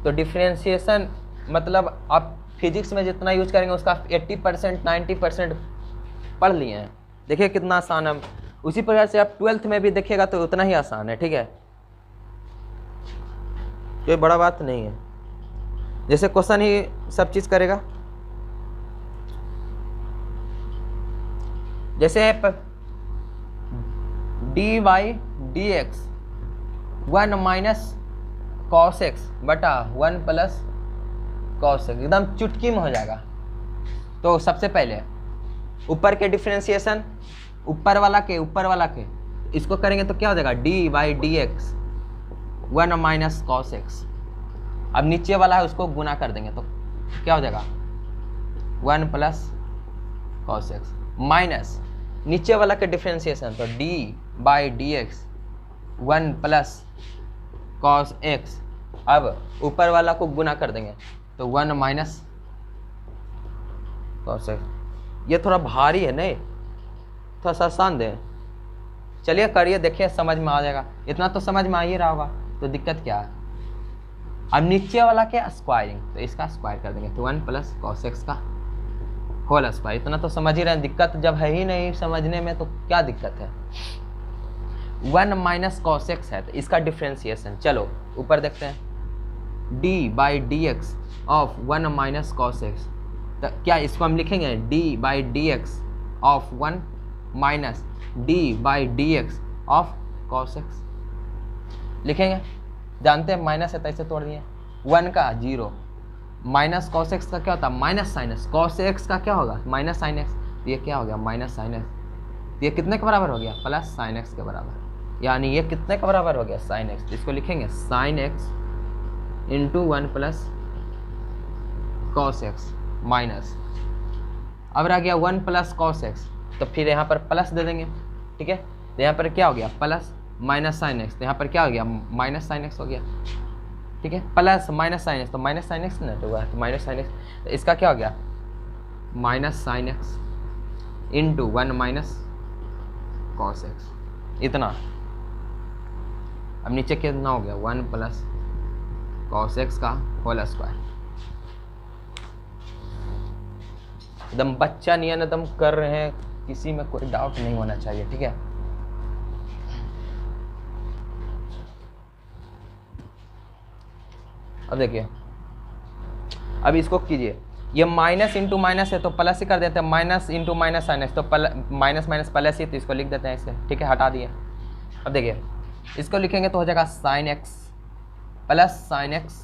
तो डिफरेंशिएशन मतलब आप फिजिक्स में जितना यूज करेंगे उसका 80% 90% पढ़ लिए हैं। देखिए कितना आसान है। उसी प्रकार से आप 12th में भी देखिएगा तो उतना ही आसान है, ठीक है, कोई बड़ा बात नहीं है। जैसे क्वेश्चन ही सब चीज़ करेगा। जैसे d y d x 1 minus cos x बटा 1 प्लस कॉस एक्स, एकदम चुटकी में हो जाएगा। तो सबसे पहले ऊपर के डिफरेंशिएशन, ऊपर वाला के इसको करेंगे तो क्या हो जाएगा, D by d x 1 minus cos x. अब नीचे वाला है उसको गुना कर देंगे तो क्या हो जाएगा 1 प्लस कॉस एक्स, माइनस नीचे वाला के डिफरेंशिएशन तो D by d x 1 plus cos x. अब ऊपर वाला को गुना कर देंगे तो 1 माइनस कॉस एक्स। ये थोड़ा भारी है, नहीं थोड़ा सा आसान दे। चलिए करिए, देखिए समझ में आ जाएगा। इतना तो समझ में आ ही रहा होगा, तो दिक्कत क्या है। अब नीचे वाला क्या, स्क्वायरिंग, तो इसका स्क्वायर कर देंगे तो 1 प्लस कॉस एक्स का होल स्क्वायर। इतना तो समझ ही रहे हैं। दिक्कत जब है ही नहीं समझने में तो क्या दिक्कत है। 1 माइनस कॉस एक्स है तो इसका डिफ्रेंसिएशन, चलो ऊपर देखते हैं, D by d x of 1 minus cos x. तो क्या इसको हम लिखेंगे d by d x of 1 minus D by d x of cos x लिखेंगे। जानते हैं माइनस है तो ऐसे तोड़ दिए, 1 का 0 माइनस कॉस एक्स का क्या होता है minus sine x, cos x का क्या होगा माइनस साइन एक्स, तो ये क्या हो गया माइनस साइन एक्स। ये कितने के बराबर हो गया प्लस साइन एक्स के बराबर, यानी ये कितने के बराबर हो गया साइन एक्स। तो इसको लिखेंगे sine x into 1 plus cos x minus, अब रह गया 1 प्लस कॉस एक्स, तो फिर यहाँ पर प्लस दे देंगे, ठीक है। तो यहाँ पर क्या हो गया प्लस माइनस साइन एक्स, तो यहाँ पर क्या हो गया माइनस साइन एक्स हो गया, ठीक है। प्लस माइनस साइन एक्स तो माइनस साइन एक्स ना, तो तो माइनस साइन एक्स, तो इसका क्या हो गया minus sine x into 1 minus cos x, इतना। अब नीचे कितना हो गया 1 प्लस कॉस एक्स का होल स्क्वायर। एकदम बच्चा नियन एकदम कर रहे हैं, किसी में कोई डाउट नहीं होना चाहिए, ठीक है। अब देखिए, अब इसको कीजिए, ये माइनस इंटू माइनस है तो प्लस ही कर देते हैं, minus into minus sine x, तो माइनस माइनस प्लस ही, तो इसको लिख देते हैं ऐसे, ठीक है, हटा दिए। अब देखिए इसको लिखेंगे तो हो जाएगा sine x plus sine x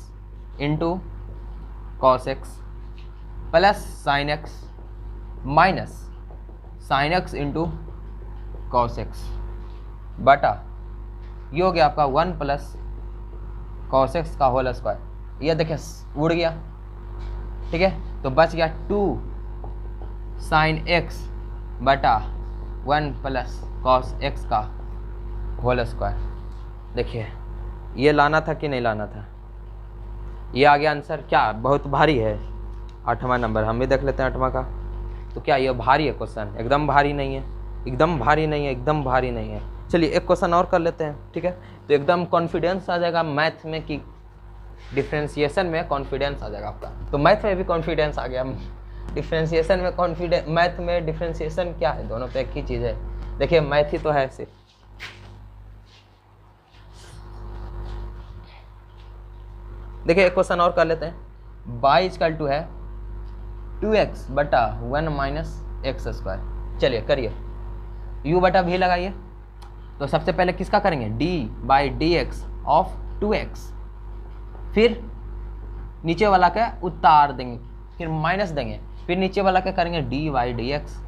into cos x plus sine x minus sine x into cos x बटा, ये हो गया आपका 1 प्लस कॉस एक्स का होल स्क्वायर। ये देखिए उड़ गया, ठीक है, तो बच गया 2 साइन एक्स बटा 1 प्लस कॉस एक्स का होल स्क्वायर। देखिए ये लाना था कि नहीं लाना था, ये आ गया आंसर। क्या बहुत भारी है, 8वां नंबर, हम भी देख लेते हैं 8वां का। तो क्या ये भारी है क्वेश्चन, एकदम भारी नहीं है, एकदम भारी नहीं है, एकदम भारी नहीं है। चलिए एक क्वेश्चन और कर लेते हैं, ठीक है, तो एकदम कॉन्फिडेंस आ जाएगा मैथ में कि डिफ्रेंशिएशन में कॉन्फिडेंस आ जाएगा आपका। तो मैथ में भी कॉन्फिडेंस आ गया, डिफ्रेंशिएशन में कॉन्फिडेंस, मैथ में डिफ्रेंशिएशन क्या है, दोनों पे एक ही चीज़ है। देखिए मैथ ही तो है सिर्फ। देखिए एक क्वेश्चन और कर लेते हैं, y इक्वल टू है 2x बटा 1 माइनस एक्स स्क्वायर। चलिए करिए, u बटा v लगाइए। तो सबसे पहले किसका करेंगे d by d x of 2x, फिर नीचे वाला का उतार देंगे, फिर माइनस देंगे, फिर नीचे वाला क्या करेंगे d by d x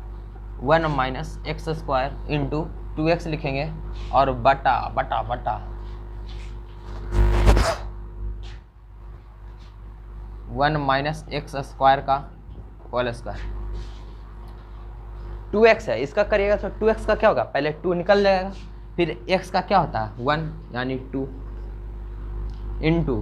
1 minus x square into 2x लिखेंगे और बटा बटा बटा 1 माइनस एक्स स्क्वायर का होल स्क्वायर। 2x है, इसका करिएगा तो 2x का क्या होगा, पहले 2 निकल जाएगा, फिर x का क्या होता है 1 यानी 2 इंटू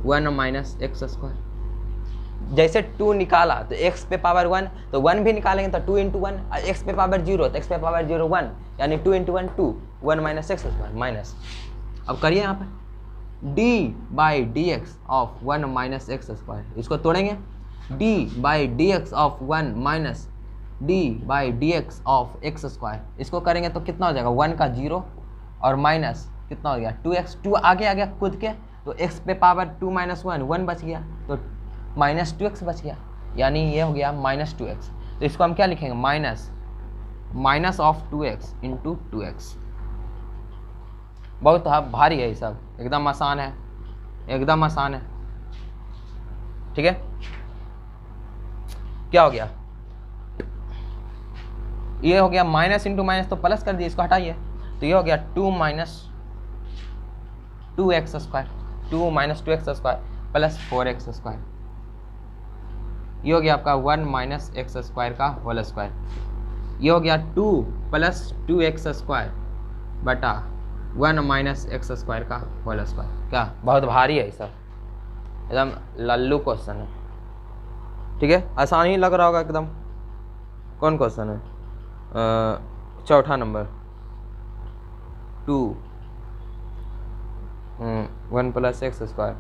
1 माइनस एक्स स्क्वायर। जैसे 2 निकाला तो x पे पावर 1, तो 1 भी निकालेंगे तो 2 इंटू 1, x पे पावर 0 तो x पे पावर 0 1, यानी 2 into 1 2, 1 minus x square minus. अब करिए यहाँ पर d by d x of 1 minus x square, इसको तोड़ेंगे, d by d x of 1 minus D by d x of x square, इसको करेंगे तो कितना हो जाएगा 1 का 0 और माइनस कितना हो गया 2x, 2 आगे आ गया खुद के, तो x पे पावर 2 माइनस 1 बच गया, तो माइनस 2x बच गया, यानी ये हो गया माइनस 2x। तो इसको हम क्या लिखेंगे minus of 2x into 2x। बहुत भारी है ये सब, एकदम आसान है, एकदम आसान है, ठीक है। क्या हो गया, ये हो गया माइनस इंटू माइनस तो प्लस कर दिए, इसको हटाइए, तो ये हो गया 2 minus 2x square, 2 minus 2x square plus 4x square, ये हो गया आपका 1 माइनस एक्स स्क्वायर का होल स्क्वायर, ये हो गया 2 प्लस 2x स्क्वायर बटा 1 माइनस एक्स स्क्वायर का होल स्क्वायर। क्या बहुत भारी है ये सब, एकदम लल्लू क्वेश्चन है, ठीक है, आसान ही लग रहा होगा एकदम। कौन क्वेश्चन है, चौथा number 2 1 plus x square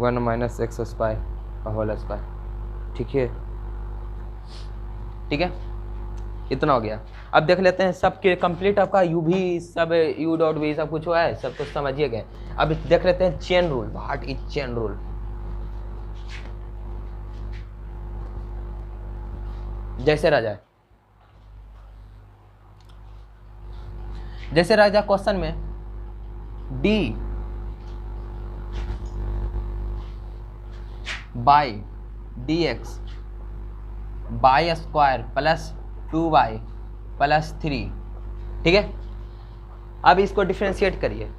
1 minus x square का होल स्क्वायर, ठीक है, ठीक है, इतना हो गया। अब देख लेते हैं सब के कंप्लीट आपका यू भी सब यू डॉट भी सब कुछ हुआ है, सब कुछ समझिए गए। अब देख लेते हैं chain rule, what is chain rule. जैसे राजा क्वेश्चन में d by d x by square plus 2y plus 3, ठीक है। अब इसको डिफ्रेंशिएट करिए,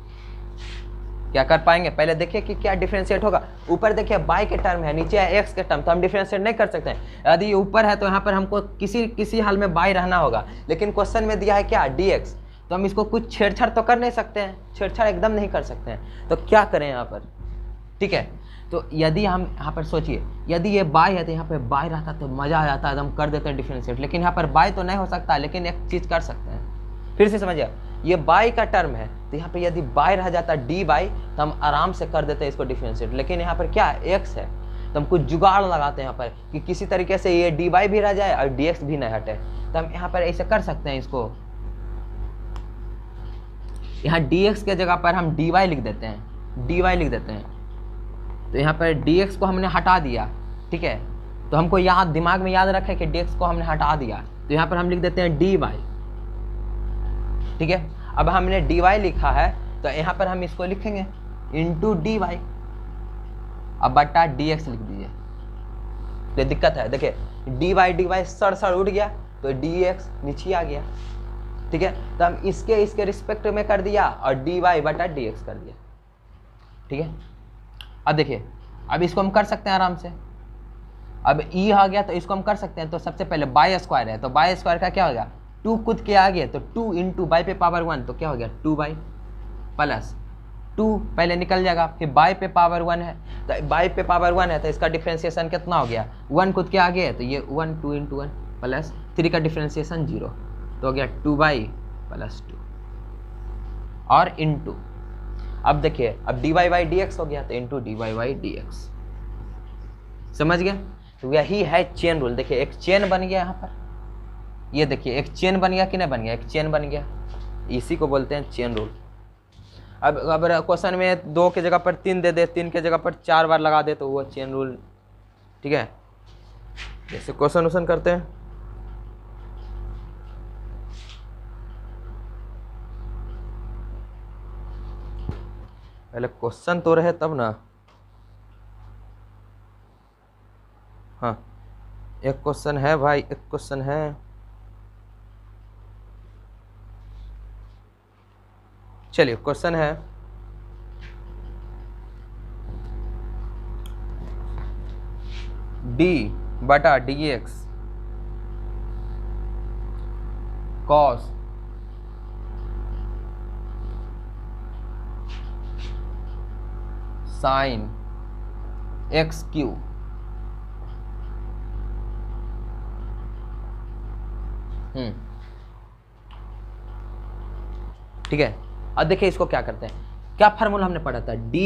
क्या कर पाएंगे, पहले देखिए कि क्या डिफ्रेंशिएट होगा। ऊपर देखिए y के टर्म है, नीचे है x के टर्म, तो हम डिफ्रेंशिएट नहीं कर सकते हैं। यदि ये ऊपर है तो यहाँ पर हमको किसी हाल में y रहना होगा, लेकिन क्वेश्चन में दिया है क्या dx, तो हम इसको कुछ छेड़छाड़ तो कर नहीं सकते हैं, छेड़छाड़ एकदम नहीं कर सकते हैं, तो क्या करें यहाँ पर, ठीक है। तो यदि हम यहाँ पर सोचिए, यदि ये बाय है तो यहाँ पे बाय रहता तो मज़ा आ जाता, एकदम कर देते हैं डिफरेंशिएट, लेकिन यहाँ पर बाय तो नहीं हो सकता, लेकिन एक चीज़ कर सकते हैं, फिर से समझिए, ये बाय का टर्म है तो यहाँ पे यदि बाय रह जाता डी बाई तो हम आराम से कर देते हैं इसको डिफरेंशिएट, लेकिन यहाँ पर क्या एक्स है तो हम कुछ जुगाड़ लगाते हैं यहाँ पर कि किसी तरीके से ये डी बाई भी रह जाए और डी एक्स भी नहीं हटे, तो हम यहाँ पर ऐसे कर सकते हैं, इसको यहाँ डी एक्स के जगह पर हम डी वाई लिख देते हैं, डी वाई लिख देते हैं, तो यहाँ पर dx को हमने हटा दिया, ठीक है, तो हमको यहाँ दिमाग में याद रखें कि dx को हमने हटा दिया, तो यहाँ पर हम लिख देते हैं dy, ठीक है। अब हमने dy लिखा है तो यहाँ पर हम इसको लिखेंगे इंटू dy, अब बटा dx लिख दीजिए, तो दिक्कत है, देखिए dy सर उठ गया तो dx नीचे आ गया, ठीक है, तो हम इसके रिस्पेक्ट में कर दिया और dy बटा dx कर दिया, ठीक है। अब देखिए, अब इसको हम कर सकते हैं आराम से, अब e आ गया तो इसको हम कर सकते हैं, तो सबसे पहले बाय स्क्वायर है तो बाय स्क्वायर का क्या होगा 2 खुद के आ गए तो 2 इंटू बाई पे पावर 1 तो क्या हो गया 2 बाई प्लस 2 पहले निकल जाएगा, फिर बाई पे पावर 1 है तो बाई पे पावर 1 है तो इसका डिफ्रेंशिएशन कितना हो गया 1 खुद के आ गए तो ये 1 2 इंटू 1 प्लस 3 का डिफ्रेंशिएशन 0 तो हो गया 2 बाई प्लस 2 और इंटू, अब देखिए अब dy बाई dx हो गया तो इंटू dy बाई dx, समझ गए। तो यही है चेन रूल। देखिए एक चेन बन गया यहाँ पर, ये देखिए एक चेन बन गया कि नहीं बन गया, एक चेन बन गया, इसी को बोलते हैं चेन रूल। अब अगर क्वेश्चन में 2 के जगह पर 3 दे दे, 3 के जगह पर 4 बार लगा दे तो वो चेन रूल, ठीक है। जैसे क्वेश्चन करते हैं, पहले क्वेश्चन तो रहे तब ना, हाँ एक क्वेश्चन है भाई, एक क्वेश्चन है, चलिए क्वेश्चन है d बटा dx cos sign x Q, ठीक है। अब देखिए इसको क्या करते हैं, क्या फार्मूला हमने पढ़ा था d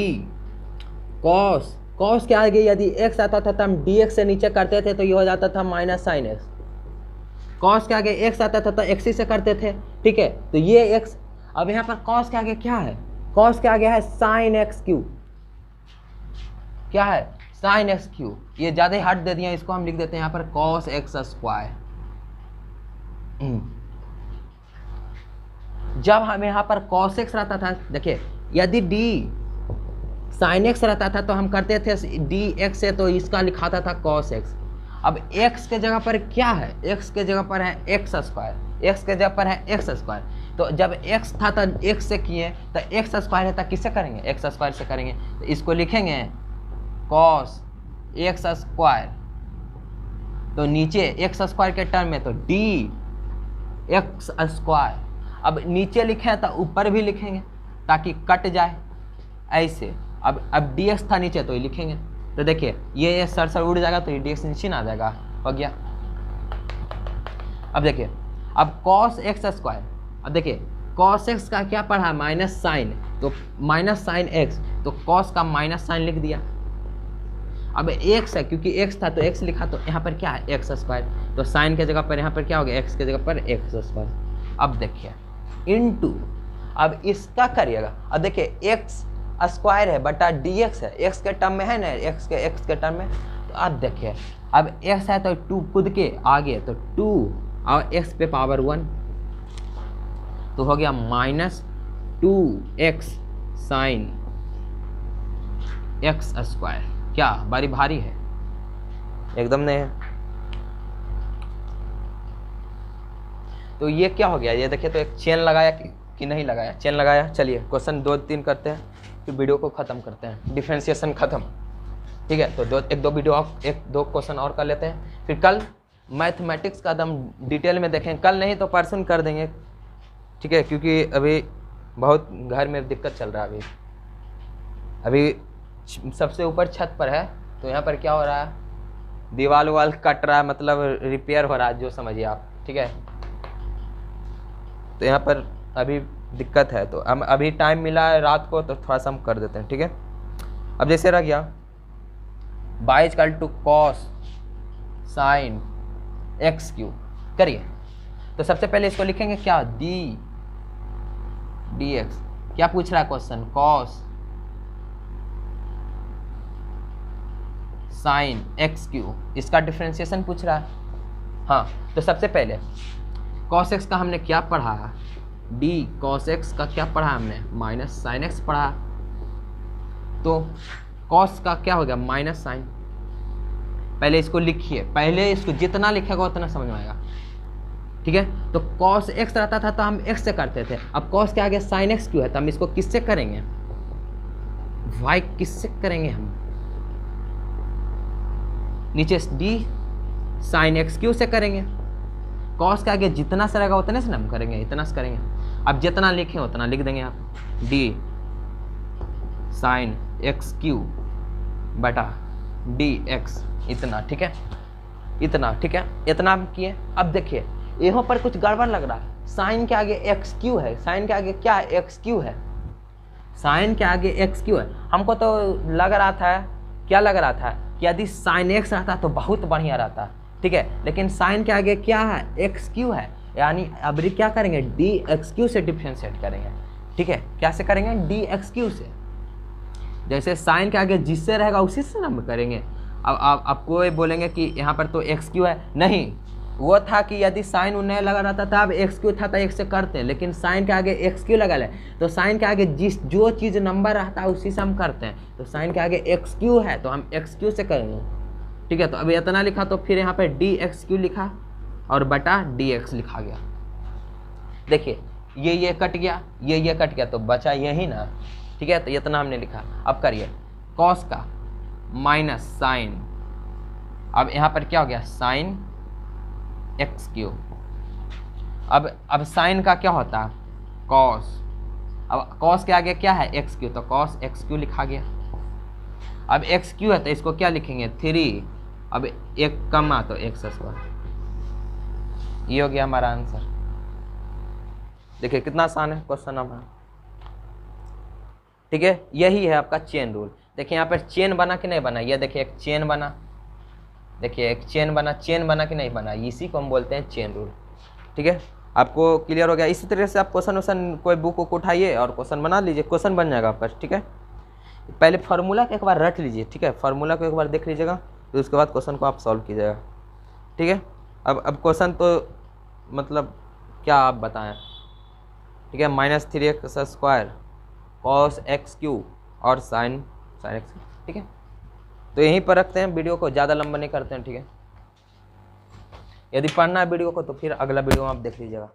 cos के आगे यदि x आता था तो हम dx से नीचे करते थे तो ये हो जाता था माइनस साइन एक्स, कॉस के आगे एक्स आता था तो एक्स ही से करते थे, ठीक है। तो ये एक्स, अब यहाँ पर कॉस के आगे क्या है, कॉस के आगे है साइन एक्स क्यू, क्या है साइन एक्स क्यू, ये ज़्यादा ही हट दे दिया, इसको हम लिख देते हैं यहाँ पर कॉस एक्स स्क्वायर। जब हमें यहाँ पर कॉस एक्स रहता था, देखिए यदि डी साइन एक्स रहता था तो हम करते थे डी एक्स से, तो इसका लिखाता था कॉस एक्स। अब x के जगह पर क्या है, x के जगह पर है एक्स स्क्वायर, x के जगह पर है एक्स स्क्वायर। तो जब x था तो x से किए, तो एक्स स्क्वायर है तो किससे करेंगे, एक्स स्क्वायर से करेंगे। तो इसको लिखेंगे कॉस एक्स स्क्वायर, तो नीचे एक्स स्क्वायर के टर्म में तो डी एक्स स्क्वायर। अब नीचे लिखे हैं तो ऊपर भी लिखेंगे ताकि कट जाए ऐसे। अब डी एक्स था नीचे तो ये लिखेंगे, तो देखिए ये सर उड़ जाएगा तो ये डी एक्स नीचे आ जाएगा, हो गया। अब देखिए अब कॉस एक्स स्क्वायर, अब देखिए कॉस एक्स का क्या पढ़ा माइनस साइन, तो माइनस साइन एक्स, तो कॉस का माइनस साइन लिख दिया। अब एक्स है क्योंकि एक्स था तो एक्स लिखा, तो यहाँ पर क्या है एक्स स्क्वायर, तो साइन के जगह पर यहाँ पर क्या हो गया एक्स के जगह पर एक्स स्क्वायर। अब देखिए इनटू, अब इसका करिएगा, अब देखिए एक्स स्क्वायर है बटा डी एक्स है, एक्स के टर्म में है ना, एक्स के टर्म में। तो अब देखिए अब एक्स है तो 2 खुद के आगे तो 2 और एक्स पे पावर 1, तो हो गया minus 2x sine x square. क्या बड़ी भारी है, एकदम नहीं है। तो ये क्या हो गया, ये देखिए तो एक चेन लगाया कि नहीं लगाया, चेन लगाया। चलिए क्वेश्चन 2-3 करते हैं फिर वीडियो को ख़त्म करते हैं, डिफ्रेंशिएशन ख़त्म, ठीक है। तो एक दो क्वेश्चन और कर लेते हैं, फिर कल मैथमेटिक्स का एकदम डिटेल में देखें, कल नहीं तो परसों कर देंगे, ठीक है। क्योंकि अभी बहुत घर में दिक्कत चल रहा है, अभी सबसे ऊपर छत पर है तो यहाँ पर क्या हो रहा है, दीवार वाल कट रहा है, मतलब रिपेयर हो रहा है, जो समझिए आप, ठीक है। तो यहाँ पर अभी दिक्कत है, तो हम अभी टाइम मिला है रात को तो थोड़ा सा हम कर देते हैं, ठीक है। अब जैसे रह गया y equal to cos sine x q, करिए। तो सबसे पहले इसको लिखेंगे क्या, डी एक्स, क्या पूछ रहा है question, cos sine x Q, इसका डिफ्रेंशिएशन पूछ रहा है। हाँ तो सबसे पहले कॉस एक्स का हमने क्या पढ़ा, डी कॉस एक्स का क्या पढ़ा हमने, माइनस साइन एक्स पढ़ा। तो कॉस का क्या हो गया माइनस साइन, पहले इसको लिखिए, पहले इसको जितना लिखेगा उतना समझ में आएगा, ठीक है। तो कॉस एक्स रहता था तो हम एक्स से करते थे, अब कॉस के आगे साइन एक्स क्यों है तो हम इसको किससे करेंगे, वाई किससे करेंगे हम, नीचे डी साइन एक्स क्यू से करेंगे। कॉस के आगे जितना से रहेगा उतने से हम करेंगे, इतना से करेंगे। अब जितना लिखें उतना लिख देंगे आप, डी साइन एक्स क्यू बटा डी एक्स, इतना, ठीक है, इतना, ठीक है, इतना हम किए। अब देखिए यहाँ पर कुछ गड़बड़ लग रहा है, साइन के आगे एक्स क्यू है, साइन के आगे क्या है एक्स क्यू है, साइन के आगे एक्स क्यू है। हमको तो लग रहा था, क्या लग रहा था कि यदि साइन एक्स रहता तो बहुत बढ़िया रहता, ठीक है। लेकिन साइन के आगे क्या है एक्स क्यू है, यानी अब क्या करेंगे डी एक्स क्यू से डिफ्रेंशिएट करेंगे, ठीक है। क्या से करेंगे, डी एक्स क्यू से, जैसे साइन के आगे जिससे रहेगा उसी से हम करेंगे। अब आपको ये बोलेंगे कि यहाँ पर तो एक्स क्यू है, नहीं, वो था कि यदि साइन उन्हें लगा रहता था, अब एक्स क्यू था तो एक्स से करते हैं, लेकिन साइन के आगे एक्स क्यू लगा ले तो साइन के आगे जो चीज़ नंबर रहता है उसी से हम करते हैं। तो साइन के आगे एक्स क्यू है तो हम एक्स क्यू से करेंगे, ठीक है। तो अभी इतना लिखा तो फिर यहाँ पे डी एक्स क्यू लिखा और बटा डी एक्स लिखा गया। देखिए ये कट गया, ये कट गया, तो बचा यही ना, ठीक है। तो इतना हमने लिखा। अब करिए कॉस का माइनस साइन, अब यहाँ पर क्या हो गया साइन एक्स क्यू। अब साइन का क्या होता है कॉस, अब कॉस के आगे क्या है एक्स क्यू, तो कॉस एक्स क्यू लिखा गया। अब एक्स क्यू है तो इसको क्या लिखेंगे 3, अब एक कमा तो एक्स स्क्वायर, ये हो गया हमारा आंसर। देखिए कितना आसान है क्वेश्चन हमारा, ठीक है। यही है आपका चेन रूल। देखिए यहाँ पर चेन बना कि नहीं बना, ये देखिए एक चेन बना, देखिए एक चेन बना कि नहीं बना, इसी को हम बोलते हैं चेन रूल। ठीक है, आपको क्लियर हो गया। इसी तरह से आप क्वेश्चन कोई बुक उठाइए और क्वेश्चन बना लीजिए, क्वेश्चन बन जाएगा आपका। ठीक है, पहले फार्मूला को एक बार रट लीजिए। ठीक है, फार्मूला को एक बार देख लीजिएगा, फिर उसके बाद क्वेश्चन को आप सॉल्व कीजिएगा। ठीक है, अब क्वेश्चन तो मतलब क्या आप बताएं। ठीक है, -3x² cos x³ और sin x। ठीक है, तो यहीं पर रखते हैं वीडियो को, ज़्यादा लंबा नहीं करते हैं। ठीक है, यदि पढ़ना है वीडियो को तो फिर अगला वीडियो में आप देख लीजिएगा।